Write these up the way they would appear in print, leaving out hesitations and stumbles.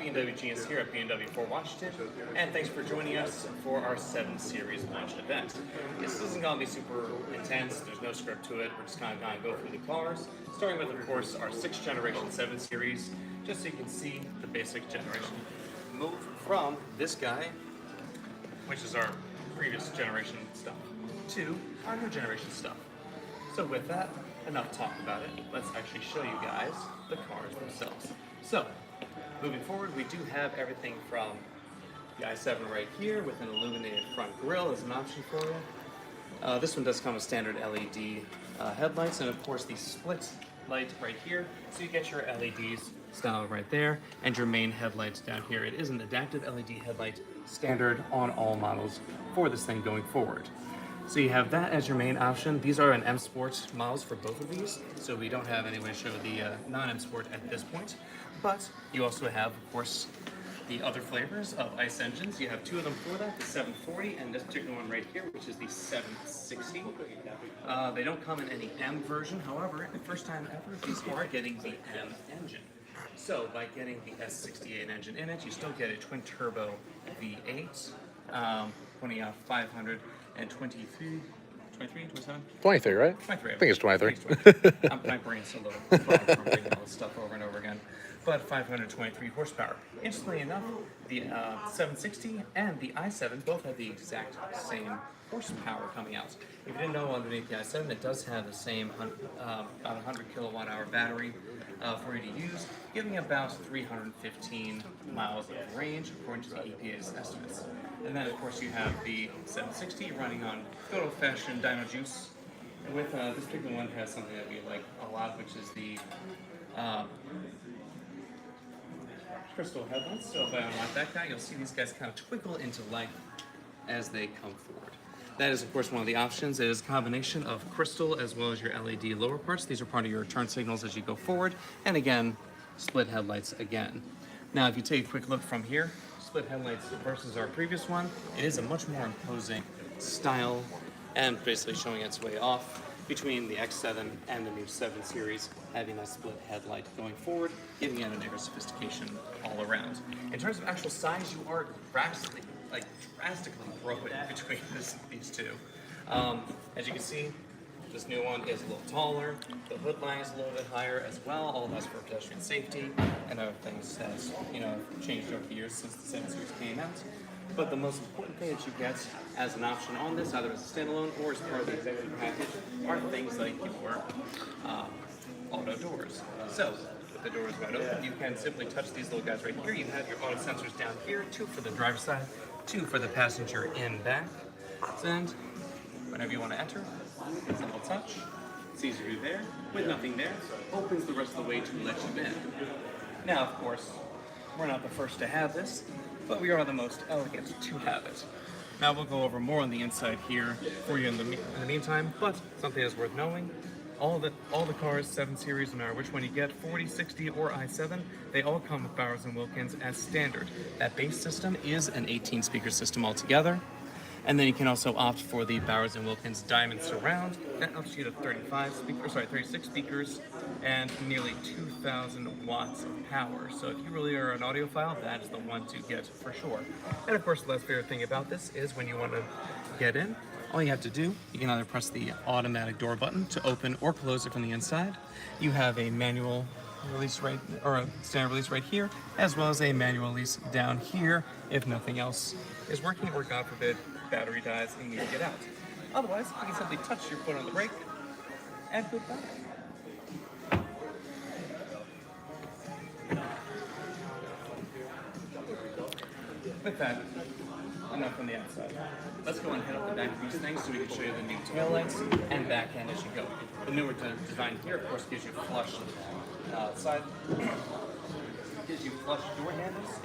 BMW Genius here at BMW 4 Washington, and thanks for joining us for our 7 Series launch event. This isn't going to be super intense, there's no script to it, we're just kind of going to go through the cars, starting with, of course, our 6th generation 7 Series, just so you can see the basic generation. Move from this guy, which is our previous generation stuff, to our new generation stuff. So with that, enough talk about it, let's actually show you guys the cars themselves. So, moving forward, we do have everything from the i7 right here with an illuminated front grille as an option for you. This one does come with standard LED headlights, and of course the split light right here, so you get your LEDs style right there, and your main headlights down here. It is an adaptive LED headlight, standard on all models for this thing going forward. So you have that as your main option. These are an M Sport models for both of these, so we don't have any way to show the non-M Sport at this point. But you also have, of course, the other flavors of ICE engines. You have 2 of them for that, the 740 and this particular one right here, which is the 760. They don't come in any M version, however, the first time ever, these are getting the M engine. So by getting the S68 engine in it, you still get a twin turbo V8, 523, 27? 23, right? 23. I think it's 23. My brain's a little fried from reading all this stuff over and over again. But 523 horsepower. Interestingly enough, the 760 and the i7 both have the exact same horsepower coming out. If you didn't know, underneath the i7, it does have the same about 100 kilowatt hour battery for you to use, giving about 315 miles of range according to the EPA's estimates. And then, of course, you have the 760 running on good old-fashioned dyno juice. With this particular one has something that we like a lot, which is the crystal headlights. So if I unlock that guy, you'll see these guys kind of twinkle into life as they come forward. That is, of course, one of the options. It is a combination of crystal as well as your LED lower parts. These are part of your turn signals as you go forward. And again, split headlights again. Now, if you take a quick look from here, split headlights versus our previous one, it is a much more imposing style and basically showing its way off between the X7 and the new 7 Series, having that split headlight going forward, giving it an air sophistication all around. In terms of actual size, you are drastically growing between these two. As you can see, this new one is a little taller, the hood line is a little bit higher as well, all that's for pedestrian safety, and other things has, changed over the years since the 7 Series came out. But the most important thing that you get as an option on this, either as a standalone or as part of the executive package, are things like your auto doors. So, with the doors wide open, you can simply touch these little guys right here. You have your auto sensors down here, 2 for the driver's side, 2 for the passenger in back. And whenever you want to enter, simple touch, it's easy to do there. With nothing there, opens the rest of the way to let you in. Now, of course, we're not the first to have this, but we are the most elegant to have it. Now we'll go over more on the inside here for you in the meantime, but something that's worth knowing, all the cars, 7 Series, no matter which one you get, 40, 60, or i7, they all come with Bowers & Wilkins as standard. That base system is an 18 speaker system altogether. And then you can also opt for the Bowers & Wilkins Diamond Surround. That ups you to 36 speakers and nearly 2,000 watts of power. So if you really are an audiophile, that is the one to get for sure. And of course, the last favorite thing about this is when you want to get in, all you have to do, you can either press the automatic door button to open or close it from the inside. You have a manual release or a standard release right here, as well as a manual release down here if nothing else is working, or God forbid, battery dies and you need to get out. Otherwise, you can simply touch your foot on the brake and put back. With that, enough from the outside. Let's go and head up the back of these things so we can show you the new taillights and back end as you go. The newer design here, of course, gives you flush side, gives you flush door handles,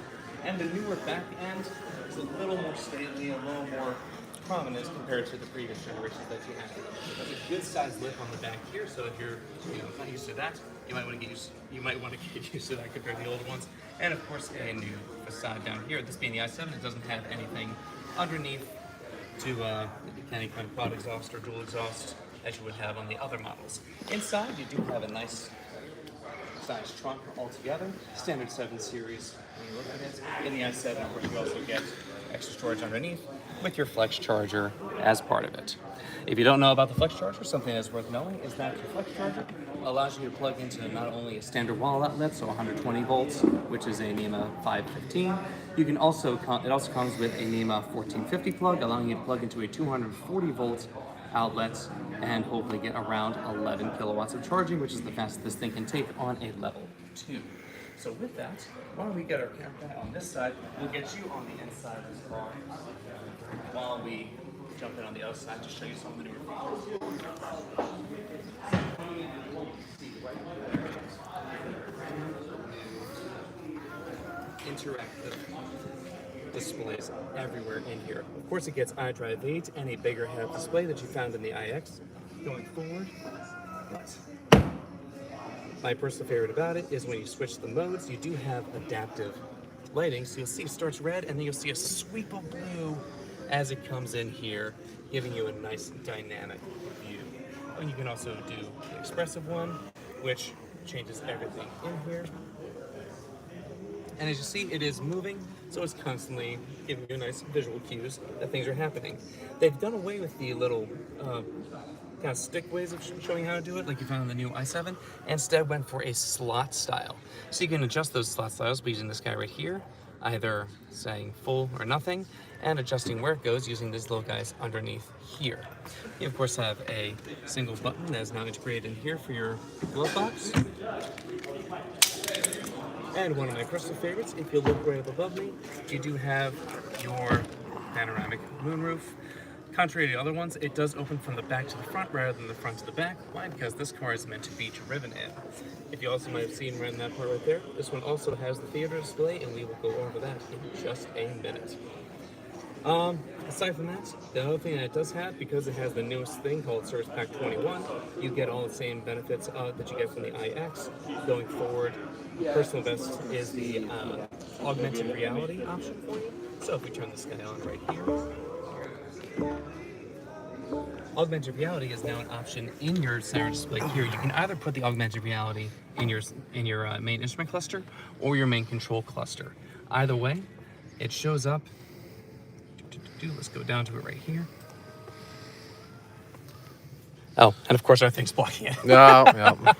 and the newer back end is a little more stately, a little more prominent compared to the previous generations that you had. There's a good sized lip on the back here, so if you're not used to that, you might want to get used to that compared to the older ones. And of course, a new facade down here. This being the i7, it doesn't have anything underneath to any kind of quad exhaust or dual exhaust as you would have on the other models. Inside, you do have a nice size trunk altogether. Standard 7 Series when you look at it. In the i7, of course, you also get extra storage underneath with your flex charger as part of it. If you don't know about the flex charger, something that's worth knowing is that the flex charger allows you to plug into not only a standard wall outlet, so 120 volts, which is a NEMA 515. You can also it also comes with a NEMA 1450 plug, allowing you to plug into a 240 volt outlet and hopefully get around 11 kilowatts of charging, which is the fastest this thing can take on a level 2. So with that, why don't we get our camera on this side? We'll get you on the inside of this car while we jump in on the other side to show you some of the newer features. Interactive displays everywhere in here. Of course, it gets iDrive 8 and a bigger head-up display that you found in the iX going forward. But my personal favorite about it is when you switch the modes, you do have adaptive lighting. So you'll see it starts red, and then you'll see a sweep of blue as it comes in here, giving you a nice dynamic view. And you can also do the expressive one, which changes everything in here. And as you see, it is moving, so it's constantly giving you nice visual cues that things are happening. They've done away with the little kind of stick ways of showing how to do it, like you found in the new i7, and instead went for a slot style. So you can adjust those slot styles by using this guy right here, either saying full or nothing, and adjusting where it goes using these little guys underneath here. You of course have a single button that is now integrated in here for your glove box. And one of my personal favorites, if you look right up above me, you do have your panoramic moonroof. Contrary to the other ones, it does open from the back to the front rather than the front to the back. Why? Because this car is meant to be driven in. If you also might have seen right in that part right there, this one also has the theater display, and we will go over that in just a minute. Aside from that, the other thing that it does have, because it has the newest thing called Service Pack 21, you get all the same benefits that you get from the iX. Going forward, personal best is the augmented reality option for you. So if we turn this guy on right here, augmented reality is now an option in your center display here. You can either put the augmented reality in your main instrument cluster or your main control cluster. Either way, it shows up. Let's go down to it right here. Oh, and of course our thing's blocking it. Yeah.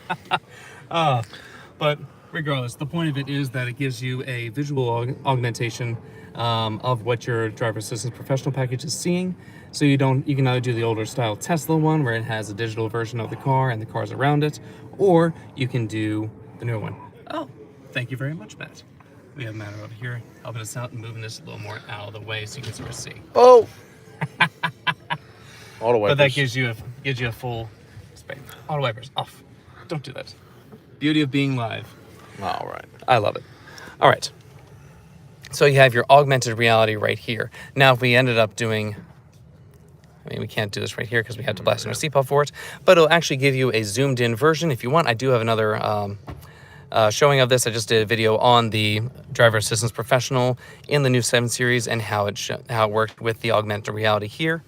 But regardless, the point of it is that it gives you a visual augmentation of what your driver assistance professional package is seeing. So you can either do the older style Tesla one where it has a digital version of the car and the cars around it, or you can do the newer one. Oh, thank you very much, Matt. We have Matt over here helping us out and moving this a little more out of the way so you can sort of see. Oh! Auto wipers. But that gives you a full space. Auto wipers off. Don't do that. Beauty of being live. All right. I love it. All right. So you have your augmented reality right here. Now, if we ended up doing, we can't do this right here because we have to blast in our seatbelt for it, but it'll actually give you a zoomed in version if you want. I do have another showing of this. I just did a video on the Driver Assistance Professional in the new 7 Series and how it worked with the augmented reality here.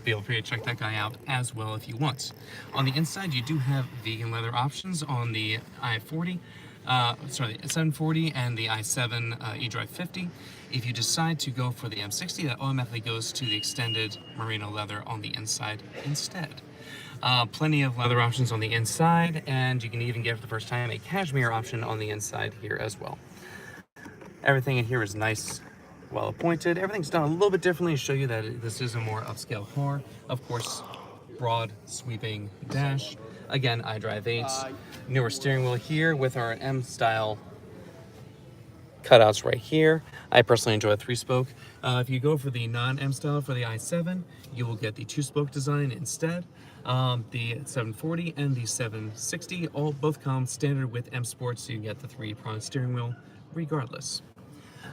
Feel free to check that guy out as well if you want. On the inside, you do have vegan leather options on the i40, the 740 and the i7 eDrive 50. If you decide to go for the M60, that automatically goes to the extended merino leather on the inside instead. Plenty of leather options on the inside, and you can even get for the first time a cashmere option on the inside here as well. Everything in here is nice, well appointed. Everything's done a little bit differently to show you that this is a more upscale car. Of course, broad sweeping dash. Again, iDrive 8. Newer steering wheel here with our M-style cutouts right here. I personally enjoy a 3-spoke. If you go for the non-M style for the i7, you will get the 2-spoke design instead. The 740 and the 760 both come standard with M Sport, so you get the 3-prong steering wheel regardless.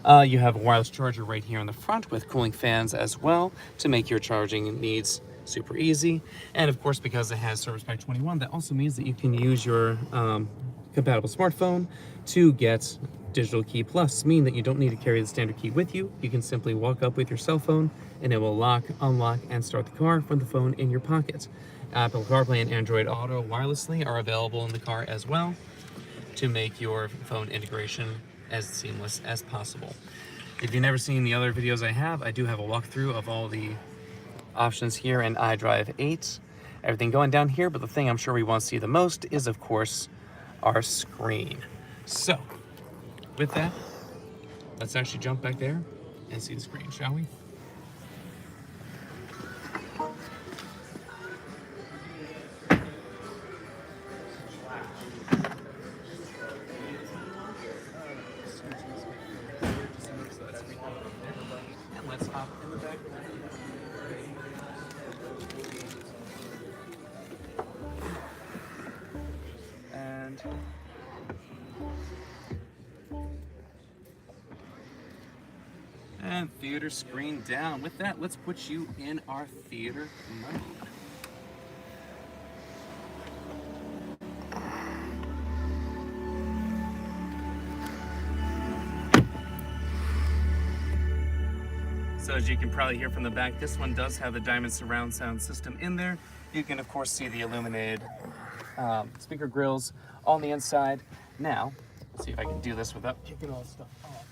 You have a wireless charger right here on the front with cooling fans as well to make your charging needs super easy. And of course, because it has Service Pack 21, that also means that you can use your compatible smartphone to get Digital Key Plus, meaning that you don't need to carry the standard key with you. You can simply walk up with your cell phone and it will lock, unlock, and start the car from the phone in your pocket. Apple CarPlay and Android Auto wirelessly are available in the car as well. to make your phone integration as seamless as possible. If you've never seen the other videos I do have a walkthrough of all the options here in iDrive 8. Everything going down here, but the thing I'm sure we want to see the most is, of course, our screen. So, with that, let's actually jump back there and see the screen, shall we? And let's hop in the back. And theater screen down. With that, let's put you in our theater mode. So as you can probably hear from the back, this one does have the Diamond surround sound system in there. You can of course see the illuminated speaker grills on the inside. Now, let's see if I can do this without kicking all this stuff off.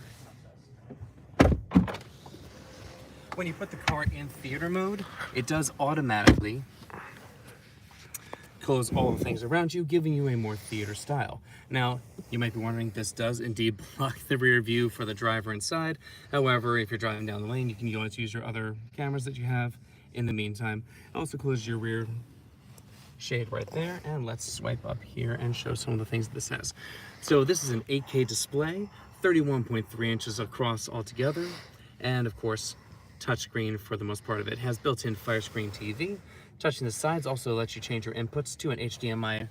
When you put the car in theater mode, it does automatically close all the things around you, giving you a more theater style. Now, you might be wondering, this does indeed block the rear view for the driver inside. However, if you're driving down the lane, you can go and use your other cameras that you have in the meantime. It also closes your rear shade right there. And let's swipe up here and show some of the things this has. So this is an 8K display, 31.3 inches across altogether. And of course, touchscreen for the most part of it. It has built-in Fire Screen TV. Touching the sides also lets you change your inputs to an HDMI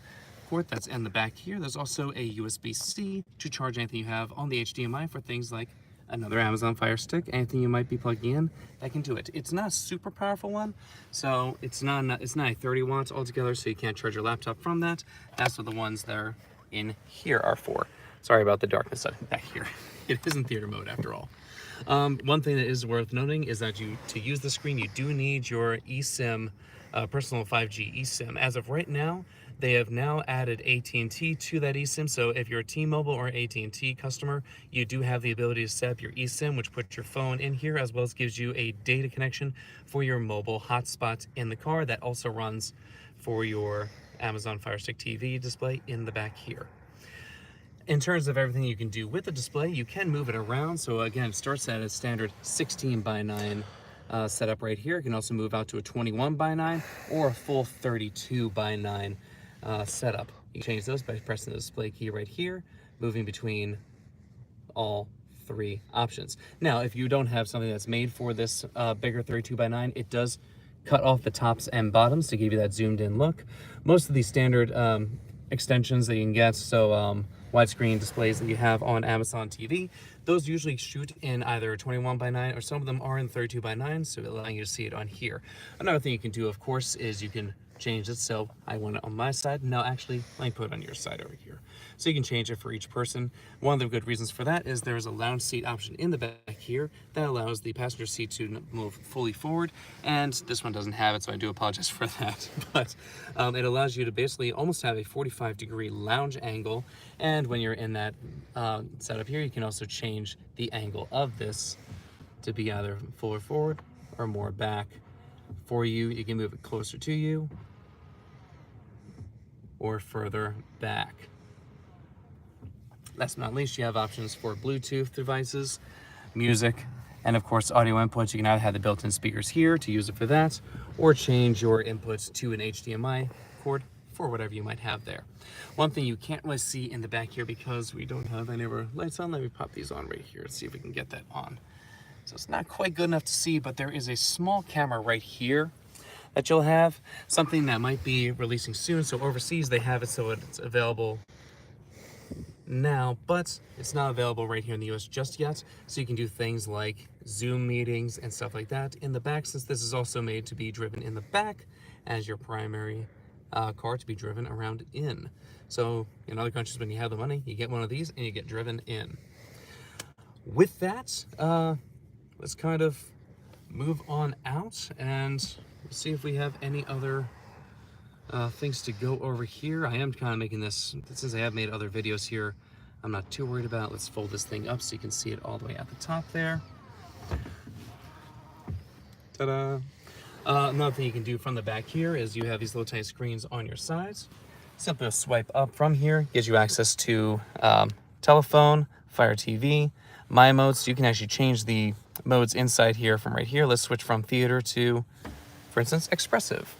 port that's in the back here. There's also a USB-C to charge anything you have on the HDMI for things like another Amazon Fire Stick, anything you might be plugging in that can do it. It's not a super powerful one, so it's not a 30 watts altogether, so you can't charge your laptop from that. That's what the ones that are in here are for. Sorry about the darkness back here. It is in theater mode after all. One thing that is worth noting is that to use the screen, you do need your eSIM, personal 5G eSIM. As of right now, they have now added AT&T to that eSIM. So if you're a T-Mobile or AT&T customer, you do have the ability to set up your eSIM, which puts your phone in here, as well as gives you a data connection for your mobile hotspot in the car. That also runs for your Amazon Fire Stick TV display in the back here. In terms of everything you can do with the display, you can move it around. So again, it starts at a standard 16:9 setup right here. You can also move out to a 21:9 or a full 32:9 setup. You can change those by pressing the display key right here, moving between all three options. Now, if you don't have something that's made for this bigger 32:9, it does cut off the tops and bottoms to give you that zoomed in look. Most of these standard extensions that you can get, so widescreen displays that you have on Amazon TV, those usually shoot in either 21:9 or some of them are in 32:9, so allowing you to see it on here. Another thing you can do, of course, is you can change it. So I want it on my side. No, actually, let me put it on your side over here. So you can change it for each person. One of the good reasons for that is there's a lounge seat option in the back here that allows the passenger seat to move fully forward. And this one doesn't have it, so I do apologize for that. But it allows you to basically almost have a 45-degree lounge angle. And when you're in that setup here, you can also change the angle of this to be either fuller forward or more back for you. You can move it closer to you or further back. Last but not least, you have options for Bluetooth devices, music, and of course audio inputs. You can either have the built-in speakers here to use it for that, or change your inputs to an HDMI cord for whatever you might have there. One thing you can't really see in the back here because we don't have any of our lights on. Let me pop these on right here and see if we can get that on. So it's not quite good enough to see, but there is a small camera right here that you'll have, something that might be releasing soon. So overseas they have it so it's available now, but it's not available right here in the US just yet. So you can do things like Zoom meetings and stuff like that in the back, since this is also made to be driven in the back as your primary car to be driven around in. So in other countries, when you have the money, you get one of these and you get driven in. With that, let's kind of move on out and see if we have any other things to go over here. I am kind of making this, since I have made other videos here, I'm not too worried about it. Let's fold this thing up so you can see it all the way at the top there. Ta-da! Another thing you can do from the back here is you have these little tiny screens on your sides. Simply swipe up from here, gives you access to telephone, Fire TV, my modes. You can actually change the modes inside here from right here. Let's switch from theater to, for instance, expressive.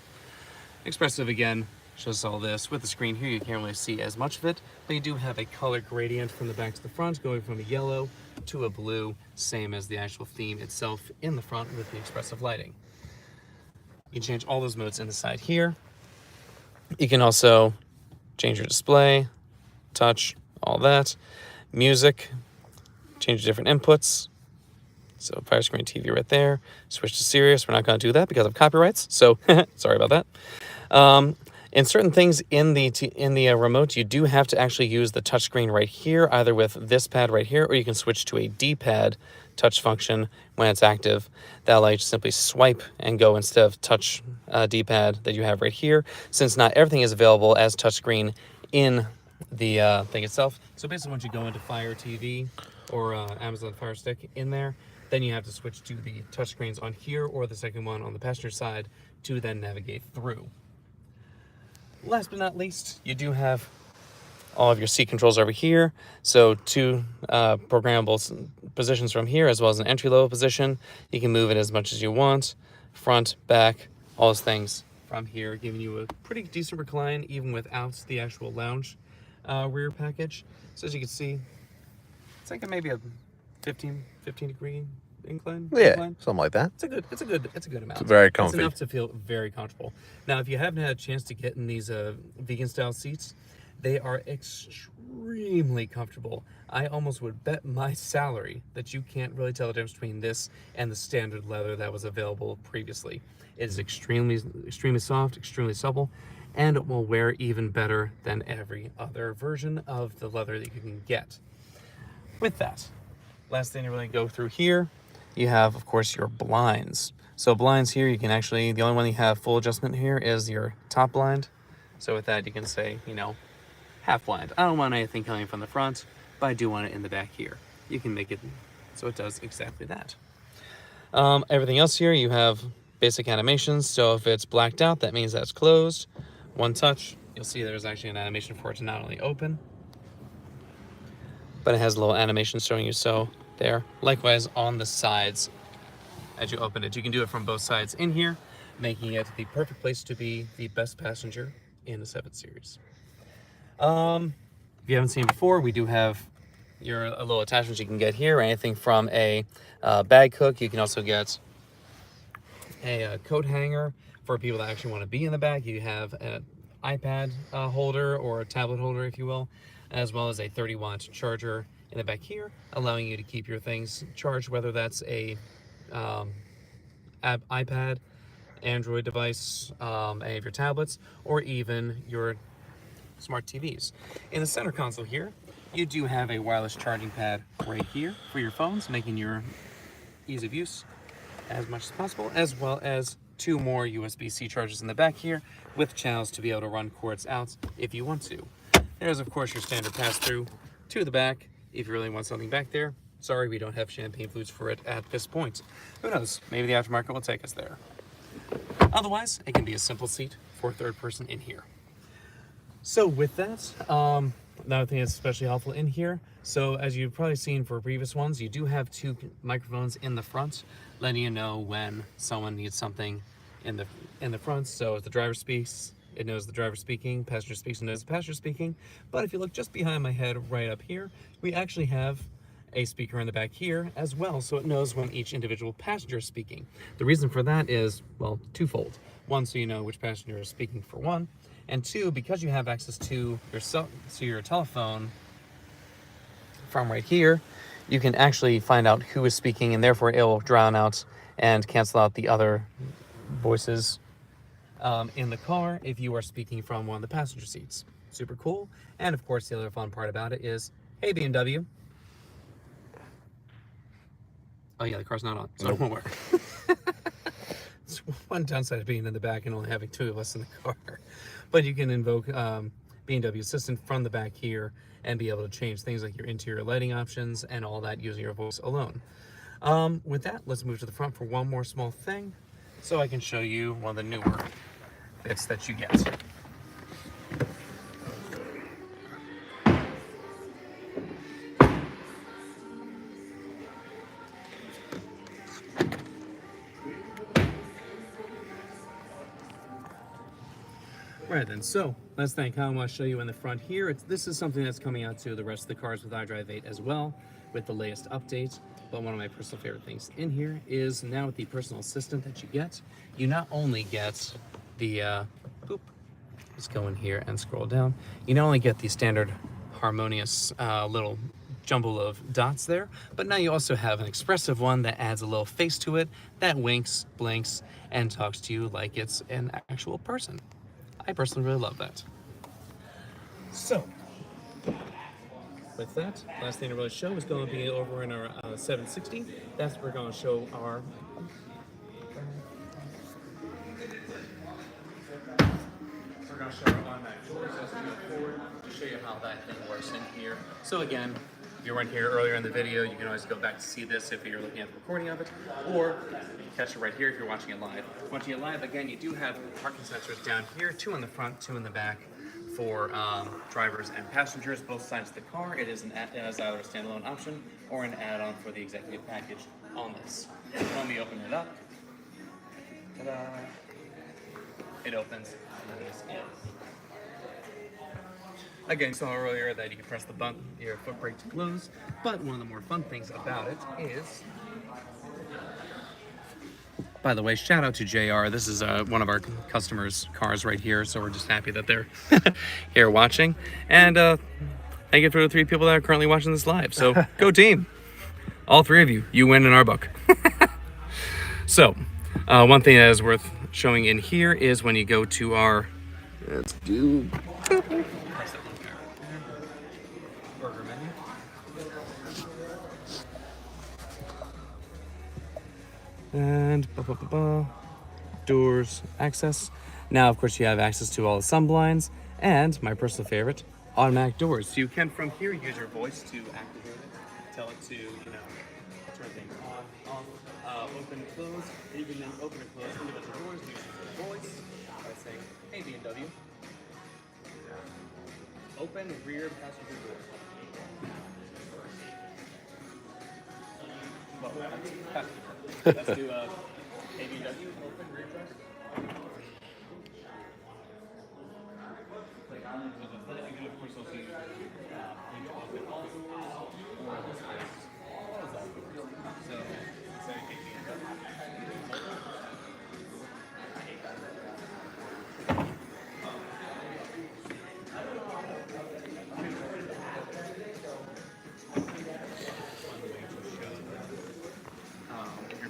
Expressive again shows all this. With the screen here, you can't really see as much of it, but you do have a color gradient from the back to the front, going from a yellow to a blue, same as the actual theme itself in the front with the expressive lighting. You can change all those modes in the side here. You can also change your display, touch, all that. Music, change different inputs. So Fire Screen TV right there. Switch to Sirius. We're not going to do that because of copyrights, so sorry about that. In certain things in the remote, you do have to actually use the touchscreen right here, either with this pad right here, or you can switch to a D-pad touch function when it's active. That allows you to simply swipe and go instead of touch D-pad that you have right here, since not everything is available as touchscreen in the thing itself. So basically, once you go into Fire TV or Amazon Fire Stick in there, then you have to switch to the touchscreens on here or the second one on the passenger side to then navigate through. Last but not least, you do have all of your seat controls over here. So two programmable positions from here, as well as an entry-level position. You can move it as much as you want, front, back, all those things from here, giving you a pretty decent recline, even without the actual lounge rear package. So as you can see, it's like maybe a 15 degree incline. Something like that. It's a good amount. It's very comfy. It's enough to feel very comfortable. Now, if you haven't had a chance to get in these vegan style seats, they are extremely comfortable. I almost would bet my salary that you can't really tell the difference between this and the standard leather that was available previously. It is extremely soft, extremely supple, and it will wear even better than every other version of the leather that you can get. With that, last thing to really go through here, you have, of course, your blinds. So blinds here, you can actually, the only one you have full adjustment here is your top blind. So with that, you can say, you know, half blind. I don't want anything coming from the front, but I do want it in the back here. You can make it so it does exactly that. Everything else here, you have basic animations. So if it's blacked out, that means that's closed. One touch, you'll see there's actually an animation for it to not only open, but it has a little animation showing you so there. Likewise on the sides as you open it. You can do it from both sides in here, making it the perfect place to be the best passenger in the 7 Series. If you haven't seen before, we do have a little attachments you can get here, anything from a bag hook. You can also get a coat hanger for people that actually want to be in the bag. You have an iPad holder or a tablet holder, if you will, as well as a 30-watt charger in the back here, allowing you to keep your things charged, whether that's a iPad, Android device, any of your tablets, or even your smart TVs. In the center console here, you do have a wireless charging pad right here for your phones, making your ease of use as much as possible, as well as 2 more USB-C chargers in the back here with channels to be able to run cords out if you want to. There's, of course, your standard pass-through to the back if you really want something back there. Sorry, we don't have champagne flutes for it at this point. Who knows? Maybe the aftermarket will take us there. Otherwise, it can be a simple seat for a third person in here. So with that, another thing that's especially helpful in here, so as you've probably seen for previous ones, you do have 2 microphones in the front, letting you know when someone needs something in the front. So if the driver speaks, it knows the driver speaking, passenger speaks, it knows the passenger speaking. But if you look just behind my head right up here, we actually have a speaker in the back here as well, so it knows when each individual passenger is speaking. The reason for that is, well, twofold. One, so you know which passenger is speaking for one, and 2, because you have access to your telephone from right here, you can actually find out who is speaking, and therefore it will drown out and cancel out the other voices in the car if you are speaking from one of the passenger seats. Super cool. And of course, the other fun part about it is, hey BMW. Oh yeah, the car's not on, so it won't work. It's one downside of being in the back and only having 2 of us in the car. but you can invoke BMW Assistant from the back here and be able to change things like your interior lighting options and all that using your voice alone. With that, let's move to the front for one more small thing so I can show you one of the newer bits that you get. Right then, so last thing I kind of want to show you in the front here, this is something that's coming out to the rest of the cars with iDrive 8 as well, with the latest update. But one of my personal favorite things in here is now with the personal assistant that you get, you not only get the, let's go in here and scroll down. You not only get the standard harmonious little jumble of dots there, but now you also have an expressive one that adds a little face to it that winks, blinks, and talks to you like it's an actual person. I personally really love that. So, with that, last thing to really show is going to be over in our 760. That's where we're going to show our... We're going to show our automatic doors as we move forward to show you how that thing works in here. So again, if you weren't here earlier in the video, you can always go back to see this if you're looking at the recording of it, or catch it right here if you're watching it live. Watching it live, again, you do have parking sensors down here, 2 on the front, 2 in the back for drivers and passengers, both sides of the car. It is either a standalone option or an add-on for the executive package on this. Let me open it up. Ta-da! It opens, and then this is. Again, you saw earlier that you can press the button, your foot brake to close, but one of the more fun things about it is... By the way, shout out to JR. This is one of our customers' cars right here, so we're just happy that they're here watching. And thank you for the 3 people that are currently watching this live. So go team! All 3 of you, you win in our book. So, one thing that is worth showing in here is when you go to our... Let's do... burger menu. And doors, access. Now, of course, you have access to all the sun blinds and my personal favorite, automatic doors. So you can, from here, use your voice to activate it, tell it to, turn things on, off, open and close. And you can then open and close individual doors using your voice by saying, "Hey, BMW, open rear passenger door." Well, let's do ABW, open rear driver. You can, of course, also use open all doors or this is all doors. So, say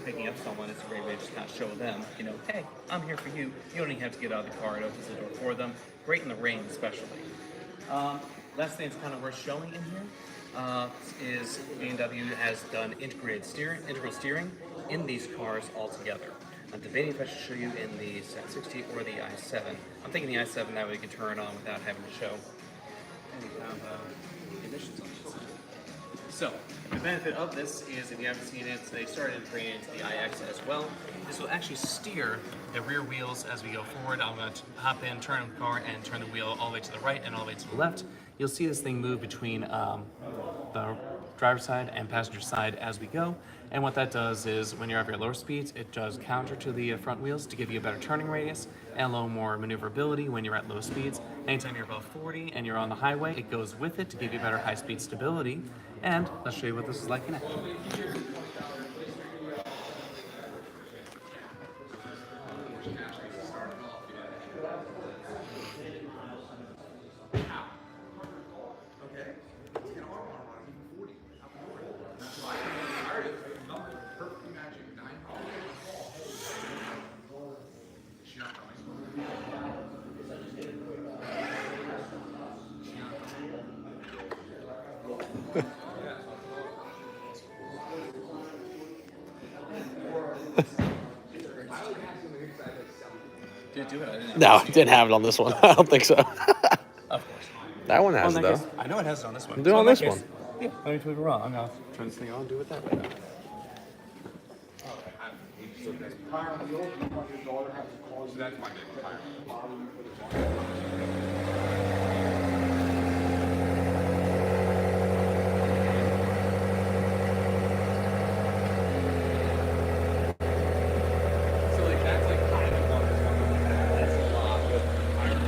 picking up someone, it's a great way to just kind of show them, hey, I'm here for you. You don't even have to get out of the car. It opens the door for them. Great in the rain, especially. Last thing that's kind of worth showing in here is BMW has done integral steering in these cars altogether. I'm debating if I should show you in the 760 or the i7. I'm thinking the i7, that way you can turn it on without having to show any kind of emissions on this. So, the benefit of this is, if you haven't seen it, they started integrating into the iX as well. This will actually steer the rear wheels as we go forward. I'm going to hop in, turn the car, and turn the wheel all the way to the right and all the way to the left. You'll see this thing move between the driver's side and passenger side as we go. And what that does is, when you're at your lower speeds, it does counter to the front wheels to give you a better turning radius and a little more maneuverability when you're at low speeds. Anytime you're above 40 and you're on the highway, it goes with it to give you better high-speed stability. And let's show you what this is like in action. Did it do it? I didn't No, see it didn't have it on this one. I don't think so. Of course. That one Well, has in it, that though. case, I know it has it on this one. Do it So on in that this case, one. Yeah, let me prove it wrong. I'm gonna turn this thing on, do it that way. That's my name, tire. So like that's like kind of what that's a lot with tire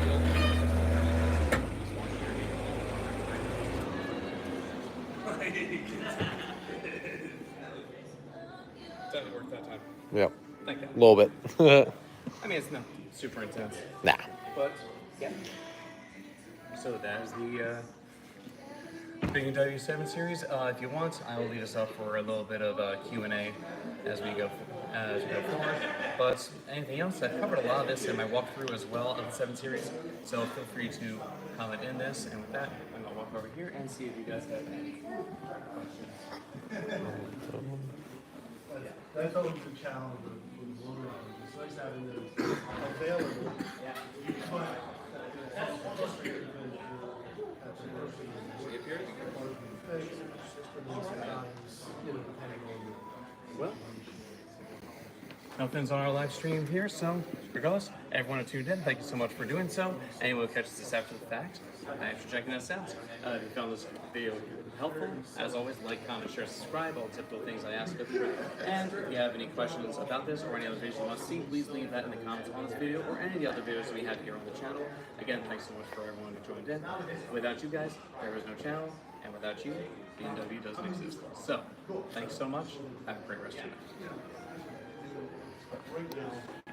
Definitely worked that time. Yep. Thank you. A little bit. I mean, it's not super intense, Nah. but yeah. So that is the BMW 7 Series. If you want, I will lead us up for a little bit of Q&A as we go forward. But anything else, I've covered a lot of this in my walkthrough as well of the 7 Series. So feel free to comment in this. And with that, I'm gonna walk over here and see if you guys have any questions. That's always the challenge with Blue Line. It's nice having those available. But that's frustrating because at the mercy of the fix, or sometimes, depending on Well, nothing's on our live stream here, so regardless, everyone who tuned in, thank you so much for doing so. Anyone who catches this after the fact, thanks for checking us out. If you found this video helpful, as always, like, comment, share, subscribe, all the typical things I ask of you. And if you have any questions about this or any other videos you want to see, please leave that in the comments on this video or any of the other videos we have here on the channel. Again, thanks so much for everyone who joined in. Without you guys, there is no channel, and without you, BMW doesn't exist. So, thanks so much. Have a great rest of your night. right now.